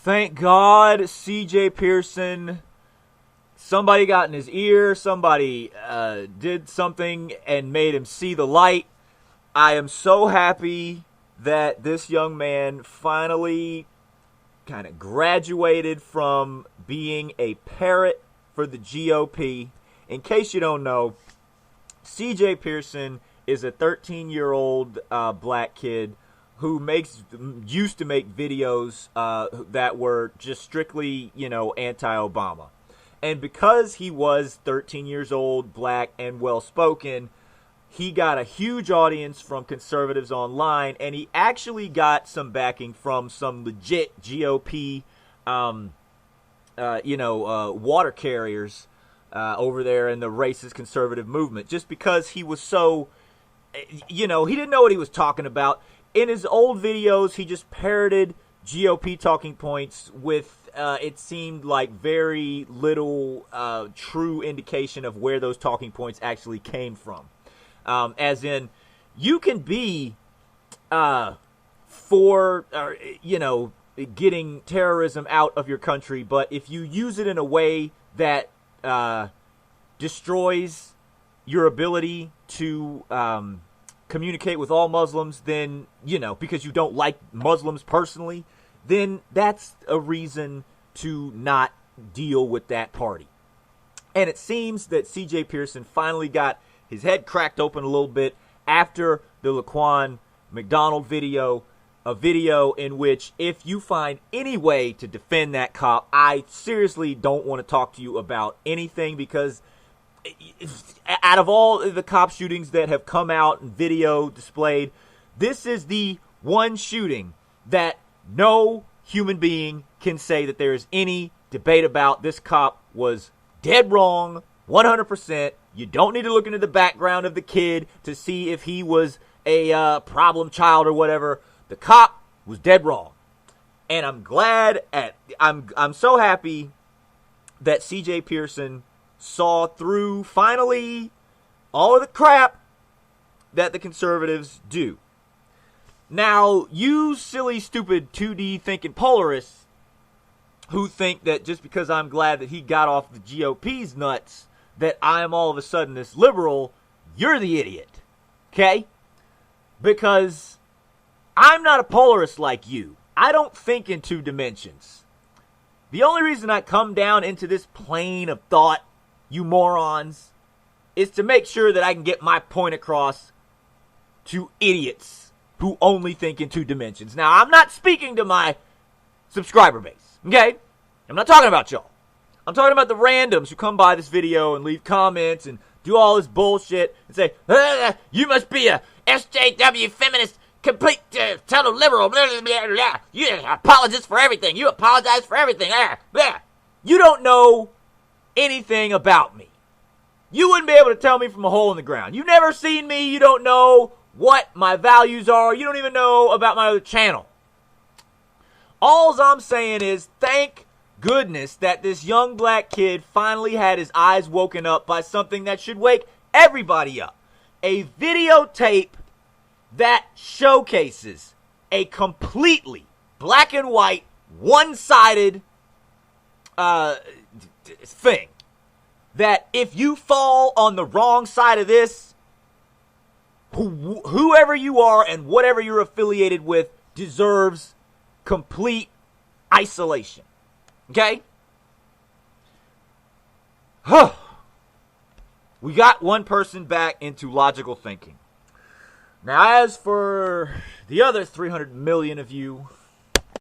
Thank God, CJ Pearson. Somebody got in his ear. Somebody did something and made him see the light. I am so happy that this young man finally kind of graduated from being a parrot for the GOP. In case you don't know, CJ Pearson is a 13-year-old black kid who used to make videos that were just strictly, anti-Obama. And because he was 13 years old, black, and well-spoken, he got a huge audience from conservatives online, and he actually got some backing from some legit GOP, water carriers over there in the racist conservative movement, just because he was so, he didn't know what he was talking about. In his old videos, he just parroted GOP talking points with, it seemed like, very little true indication of where those talking points actually came from. As in, you can be for, getting terrorism out of your country, but if you use it in a way that destroys your ability to communicate with all Muslims, then, because you don't like Muslims personally, then that's a reason to not deal with that party. And it seems that C.J. Pearson finally got his head cracked open a little bit after the Laquan McDonald video, a video in which, if you find any way to defend that cop, I seriously don't want to talk to you about anything, because out of all the cop shootings that have come out and video displayed, this is the one shooting that no human being can say that there is any debate about. This cop was dead wrong, 100%. You don't need to look into the background of the kid to see if he was a problem child or whatever. The cop was dead wrong. And I'm so happy that C.J. Pearson saw through, finally, all of the crap that the conservatives do. Now, you silly, stupid 2D thinking polarists who think that just because I'm glad that he got off the GOP's nuts, that I am all of a sudden this liberal, you're the idiot. Okay? Because I'm not a polarist like you. I don't think in two dimensions. The only reason I come down into this plane of thought, you morons, is to make sure that I can get my point across to idiots who only think in two dimensions. Now, I'm not speaking to my subscriber base, okay? I'm not talking about y'all. I'm talking about the randoms who come by this video and leave comments and do all this bullshit and say, you must be a SJW feminist, complete total liberal, blah, blah, blah, blah. You apologize for everything. You apologize for everything. Blah. You don't know anything about me. You wouldn't be able to tell me from a hole in the ground. You've never seen me. You don't know what my values are. You don't even know about my other channel. All I'm saying is, thank goodness that this young black kid finally had his eyes woken up by something that should wake everybody up. A videotape that showcases a completely black and white, one-sided thing. That if you fall on the wrong side of this, whoever you are and whatever you're affiliated with deserves complete isolation. Okay? We got one person back into logical thinking. Now, as for the other 300 million of you